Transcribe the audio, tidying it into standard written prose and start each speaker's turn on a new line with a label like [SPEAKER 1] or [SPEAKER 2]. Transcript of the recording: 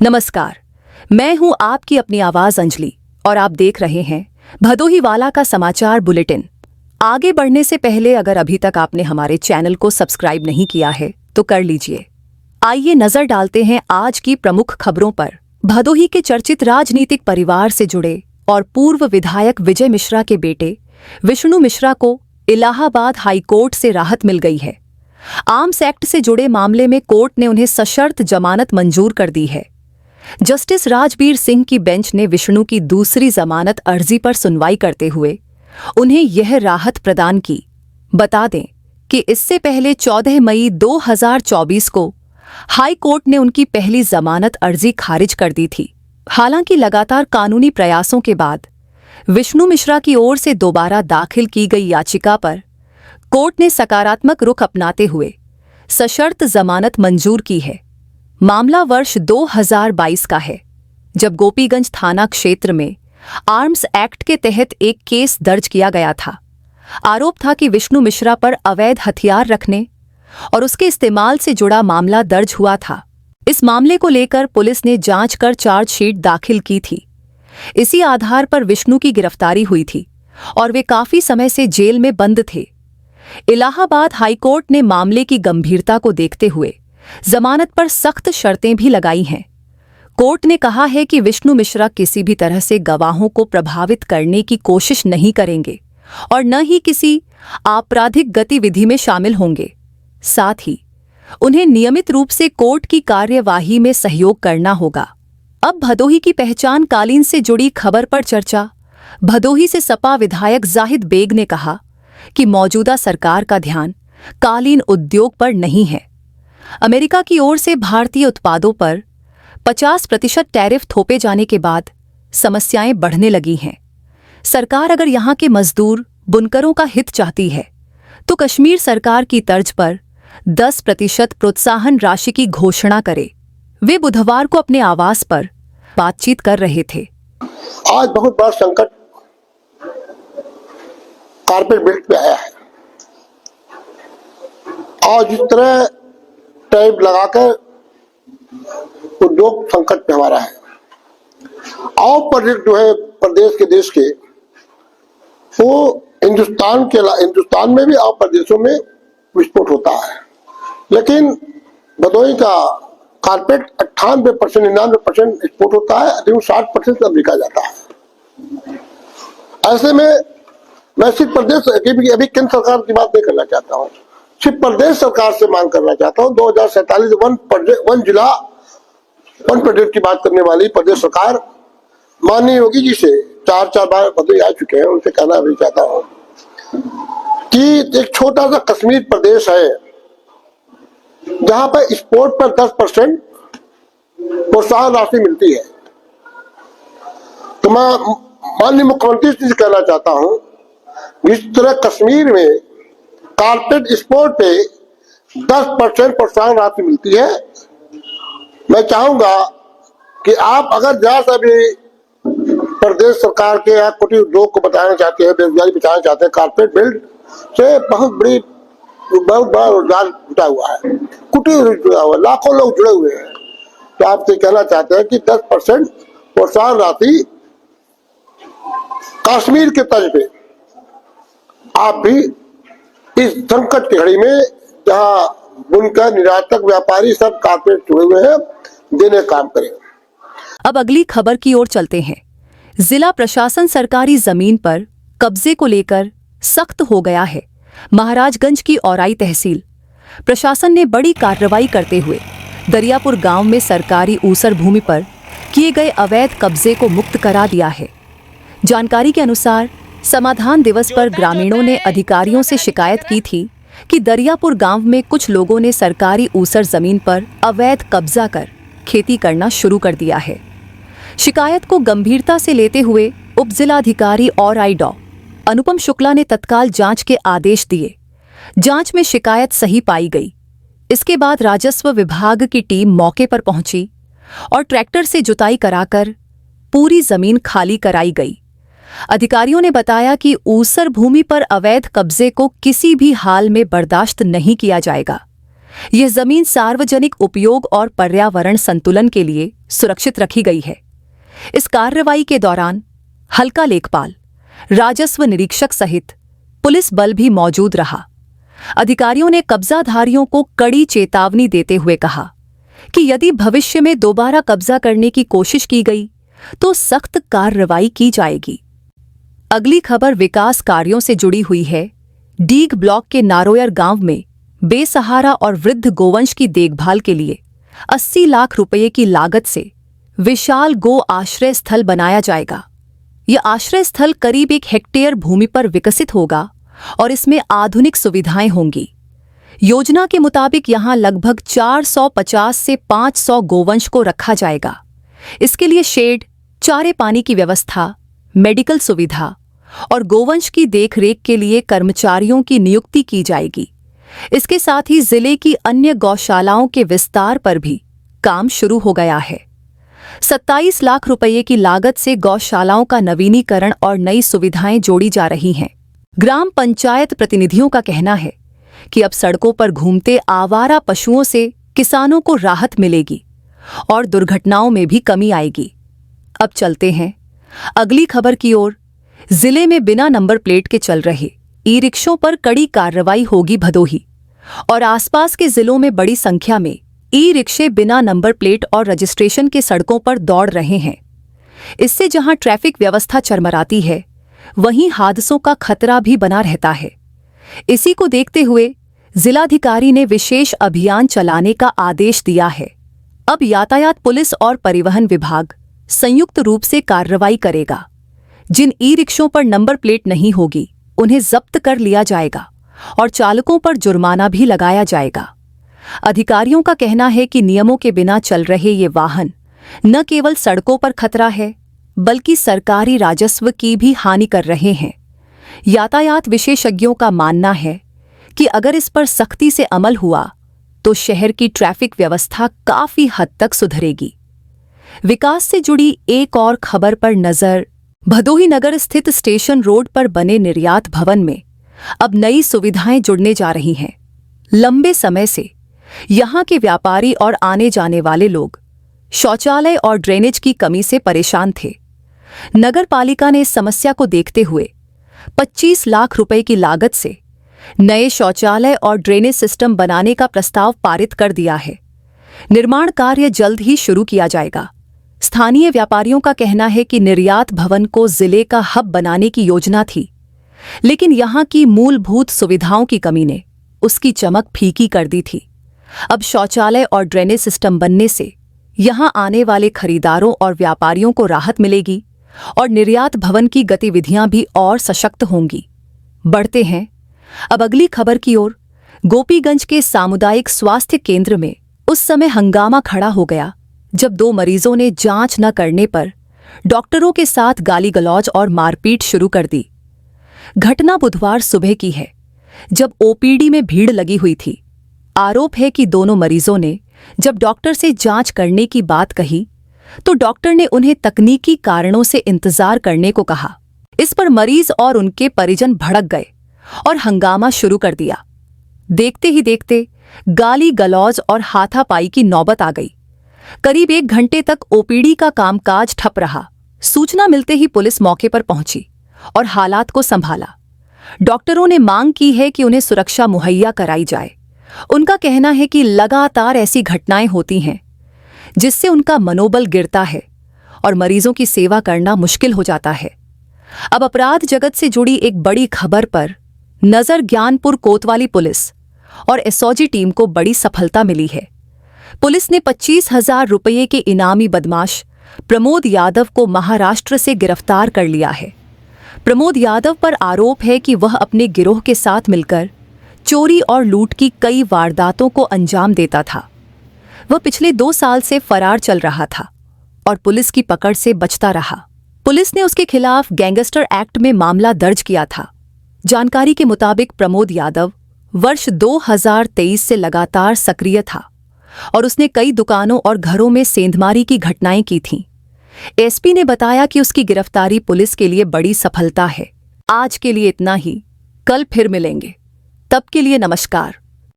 [SPEAKER 1] नमस्कार, मैं हूं आपकी अपनी आवाज अंजलि और आप देख रहे हैं भदोही वाला का समाचार बुलेटिन। आगे बढ़ने से पहले अगर अभी तक आपने हमारे चैनल को सब्सक्राइब नहीं किया है तो कर लीजिए। आइए नजर डालते हैं आज की प्रमुख खबरों पर। भदोही के चर्चित राजनीतिक परिवार से जुड़े और पूर्व विधायक विजय मिश्रा के बेटे विष्णु मिश्रा को इलाहाबाद हाईकोर्ट से राहत मिल गई है। आर्म्स एक्ट से जुड़े मामले में कोर्ट ने उन्हें सशर्त जमानत मंजूर कर दी है। जस्टिस राजबीर सिंह की बेंच ने विष्णु की दूसरी जमानत अर्जी पर सुनवाई करते हुए उन्हें यह राहत प्रदान की। बता दें कि इससे पहले 14 मई 2024 को हाई कोर्ट ने उनकी पहली जमानत अर्जी खारिज कर दी थी। हालांकि लगातार कानूनी प्रयासों के बाद विष्णु मिश्रा की ओर से दोबारा दाखिल की गई याचिका पर कोर्ट ने सकारात्मक रुख अपनाते हुए सशर्त जमानत मंजूर की है। मामला वर्ष 2022 का है, जब गोपीगंज थाना क्षेत्र में आर्म्स एक्ट के तहत एक केस दर्ज किया गया था। आरोप था कि विष्णु मिश्रा पर अवैध हथियार रखने और उसके इस्तेमाल से जुड़ा मामला दर्ज हुआ था। इस मामले को लेकर पुलिस ने जांच कर चार्जशीट दाखिल की थी। इसी आधार पर विष्णु की गिरफ्तारी हुई थी और वे काफी समय से जेल में बंद थे। इलाहाबाद हाईकोर्ट ने मामले की गंभीरता को देखते हुए जमानत पर सख्त शर्तें भी लगाई हैं। कोर्ट ने कहा है कि विष्णु मिश्रा किसी भी तरह से गवाहों को प्रभावित करने की कोशिश नहीं करेंगे और न ही किसी आपराधिक गतिविधि में शामिल होंगे। साथ ही उन्हें नियमित रूप से कोर्ट की कार्यवाही में सहयोग करना होगा। अब भदोही की पहचान कालीन से जुड़ी खबर पर चर्चा। भदोही से सपा विधायक जाहिद बेग ने कहा कि मौजूदा सरकार का ध्यान कालीन उद्योग पर नहीं है। अमेरिका की ओर से भारतीय उत्पादों पर 50% टैरिफ थोपे जाने के बाद समस्याएं बढ़ने लगी हैं। सरकार अगर यहां के मजदूर बुनकरों का हित चाहती है तो कश्मीर सरकार की तर्ज पर 10% प्रोत्साहन राशि की घोषणा करे। वे बुधवार को अपने आवास पर बातचीत कर रहे थे।
[SPEAKER 2] आज बहुत बड़ा संकट कारपेट बेल्ट पे आया है। आज जिस तरह टैरिफ लगाकर उद्योग संकट में हमारा है, और प्रोजेक्ट जो है प्रदेश के देश के, वो हिंदुस्तान में भी और प्रदेशों में विस्फोट होता है। लेकिन भदोही का कारपेट 98% 99% एक्सपोर्ट होता है, 60% अमेरिका जाता है। ऐसे में मैं सिर्फ प्रदेश अभी केंद्र सरकार की बात नहीं करना चाहता हूँ, सिर्फ प्रदेश सरकार से मांग करना चाहता हूँ। 2047 वन जिला वन प्रोजेक्ट की बात करने वाली प्रदेश सरकार माननीय योगी जी से 4 बार भदोही आ चुके हैं, उनसे कहना भी चाहता हूँ कि एक छोटा सा कश्मीर प्रदेश है जहां पर स्पोर्ट पर 10% प्रोत्साहन राशि मिलती है। तो मैं माननीय मुख्यमंत्री जी से कहना चाहता हूं, इस तरह कश्मीर में कारपेट स्पोर्ट पे 10% प्रोत्साहन राशि मिलती है। मैं चाहूंगा कि आप अगर जहां से भी प्रदेश सरकार के या कुटीर उद्योग को बताना चाहते हैं, बेरोजगारी बचाना चाहते हैं, कारपेट बेल्ट से बहुत बड़ा रोजगार जुटा हुआ है, कुटीर जुड़ा हुआ है, लाखों लोग जुड़े हुए हैं। तो आपसे कहना चाहते हैं कि 10% प्रोत्साहन राशि कश्मीर के तर्ज पे आप भी इस संकट की घड़ी में, जहां बुनकर निर्यातक व्यापारी सब कारपेट जुड़े हुए हैं, देने काम करें।
[SPEAKER 1] अब अगली खबर की ओर चलते हैं। जिला प्रशासन सरकारी जमीन पर कब्जे को लेकर सख्त हो गया है। महाराजगंज की औराई तहसील प्रशासन ने बड़ी कार्रवाई करते हुए दरियापुर गांव में सरकारी ऊसर भूमि पर किए गए अवैध कब्जे को मुक्त करा दिया है। जानकारी के अनुसार समाधान दिवस पर ग्रामीणों ने अधिकारियों से शिकायत की थी कि दरियापुर गांव में कुछ लोगों ने सरकारी ऊसर जमीन पर अवैध कब्जा कर खेती करना शुरू कर दिया है। शिकायत को गंभीरता से लेते हुए उप जिलाधिकारी और आईडॉ अनुपम शुक्ला ने तत्काल जांच के आदेश दिए। जांच में शिकायत सही पाई गई। इसके बाद राजस्व विभाग की टीम मौके पर पहुंची और ट्रैक्टर से जुताई कराकर पूरी जमीन खाली कराई गई। अधिकारियों ने बताया कि ऊसर भूमि पर अवैध कब्जे को किसी भी हाल में बर्दाश्त नहीं किया जाएगा। यह जमीन सार्वजनिक उपयोग और पर्यावरण संतुलन के लिए सुरक्षित रखी गई है। इस कार्रवाई के दौरान हल्का लेखपाल, राजस्व निरीक्षक सहित पुलिस बल भी मौजूद रहा। अधिकारियों ने कब्जाधारियों को कड़ी चेतावनी देते हुए कहा कि यदि भविष्य में दोबारा कब्जा करने की कोशिश की गई तो सख्त कार्रवाई की जाएगी। अगली खबर विकास कार्यों से जुड़ी हुई है। डीग ब्लॉक के नारोयर गांव में बेसहारा और वृद्ध गोवंश की देखभाल के लिए 80 लाख रुपए की लागत से विशाल गो आश्रय स्थल बनाया जाएगा। यह आश्रय स्थल करीब 1 हेक्टेयर भूमि पर विकसित होगा और इसमें आधुनिक सुविधाएं होंगी। योजना के मुताबिक यहां लगभग 450 से 500 गोवंश को रखा जाएगा। इसके लिए शेड, चारे पानी की व्यवस्था, मेडिकल सुविधा और गोवंश की देखरेख के लिए कर्मचारियों की नियुक्ति की जाएगी। इसके साथ ही जिले की अन्य गौशालाओं के विस्तार पर भी काम शुरू हो गया है। 27 लाख रुपए की लागत से गौशालाओं का नवीनीकरण और नई सुविधाएं जोड़ी जा रही हैं। ग्राम पंचायत प्रतिनिधियों का कहना है कि अब सड़कों पर घूमते आवारा पशुओं से किसानों को राहत मिलेगी और दुर्घटनाओं में भी कमी आएगी। अब चलते हैं अगली खबर की ओर। जिले में बिना नंबर प्लेट के चल रहे ई-रिक्शों पर कड़ी कार्रवाई होगी। भदोही और आसपास के जिलों में बड़ी संख्या में ई-रिक्शे बिना नंबर प्लेट और रजिस्ट्रेशन के सड़कों पर दौड़ रहे हैं। इससे जहां ट्रैफिक व्यवस्था चरमराती है, वहीं हादसों का खतरा भी बना रहता है। इसी को देखते हुए जिलाधिकारी ने विशेष अभियान चलाने का आदेश दिया है। अब यातायात पुलिस और परिवहन विभाग संयुक्त रूप से कार्रवाई करेगा। जिन ई-रिक्शों पर नंबर प्लेट नहीं होगी, उन्हें जब्त कर लिया जाएगा और चालकों पर जुर्माना भी लगाया जाएगा। अधिकारियों का कहना है कि नियमों के बिना चल रहे ये वाहन न केवल सड़कों पर खतरा है, बल्कि सरकारी राजस्व की भी हानि कर रहे हैं। यातायात विशेषज्ञों का मानना है कि अगर इस पर सख्ती से अमल हुआ तो शहर की ट्रैफिक व्यवस्था काफी हद तक सुधरेगी। विकास से जुड़ी एक और खबर पर नजर। भदोही नगर स्थित स्टेशन रोड पर बने निर्यात भवन में अब नई सुविधाएं जुड़ने जा रही हैं। लंबे समय से यहां के व्यापारी और आने जाने वाले लोग शौचालय और ड्रेनेज की कमी से परेशान थे। नगर पालिका ने इस समस्या को देखते हुए 25 लाख रुपए की लागत से नए शौचालय और ड्रेनेज सिस्टम बनाने का प्रस्ताव पारित कर दिया है। निर्माण कार्य जल्द ही शुरू किया जाएगा। स्थानीय व्यापारियों का कहना है कि निर्यात भवन को जिले का हब बनाने की योजना थी, लेकिन यहां की मूलभूत सुविधाओं की कमी ने उसकी चमक फीकी कर दी थी। अब शौचालय और ड्रेनेज सिस्टम बनने से यहां आने वाले खरीदारों और व्यापारियों को राहत मिलेगी और निर्यात भवन की गतिविधियां भी और सशक्त होंगी। बढ़ते हैं अब अगली खबर की ओर। गोपीगंज के सामुदायिक स्वास्थ्य केंद्र में उस समय हंगामा खड़ा हो गया जब 2 मरीजों ने जांच न करने पर डॉक्टरों के साथ गाली गलौज और मारपीट शुरू कर दी। घटना बुधवार सुबह की है, जब ओपीडी में भीड़ लगी हुई थी। आरोप है कि दोनों मरीजों ने जब डॉक्टर से जांच करने की बात कही तो डॉक्टर ने उन्हें तकनीकी कारणों से इंतजार करने को कहा। इस पर मरीज और उनके परिजन भड़क गए और हंगामा शुरू कर दिया। देखते ही देखते गाली गलौज और हाथापाई की नौबत आ गई। करीब 1 घंटे तक ओपीडी का कामकाज ठप रहा। सूचना मिलते ही पुलिस मौके पर पहुंची और हालात को संभाला। डॉक्टरों ने मांग की है कि उन्हें सुरक्षा मुहैया कराई जाए। उनका कहना है कि लगातार ऐसी घटनाएं होती हैं जिससे उनका मनोबल गिरता है और मरीजों की सेवा करना मुश्किल हो जाता है। अब अपराध जगत से जुड़ी एक बड़ी खबर पर नजर। ज्ञानपुर कोतवाली पुलिस और एसओजी टीम को बड़ी सफलता मिली है। पुलिस ने 25,000 रुपये के इनामी बदमाश प्रमोद यादव को महाराष्ट्र से गिरफ्तार कर लिया है। प्रमोद यादव पर आरोप है कि वह अपने गिरोह के साथ मिलकर चोरी और लूट की कई वारदातों को अंजाम देता था। वह पिछले 2 साल से फरार चल रहा था और पुलिस की पकड़ से बचता रहा। पुलिस ने उसके खिलाफ गैंगस्टर एक्ट में मामला दर्ज किया था। जानकारी के मुताबिक प्रमोद यादव वर्ष 2023 से लगातार सक्रिय था और उसने कई दुकानों और घरों में सेंधमारी की घटनाएं की थीं। एसपी ने बताया कि उसकी गिरफ्तारी पुलिस के लिए बड़ी सफलता है। आज के लिए इतना ही, कल फिर मिलेंगे। तब के लिए नमस्कार।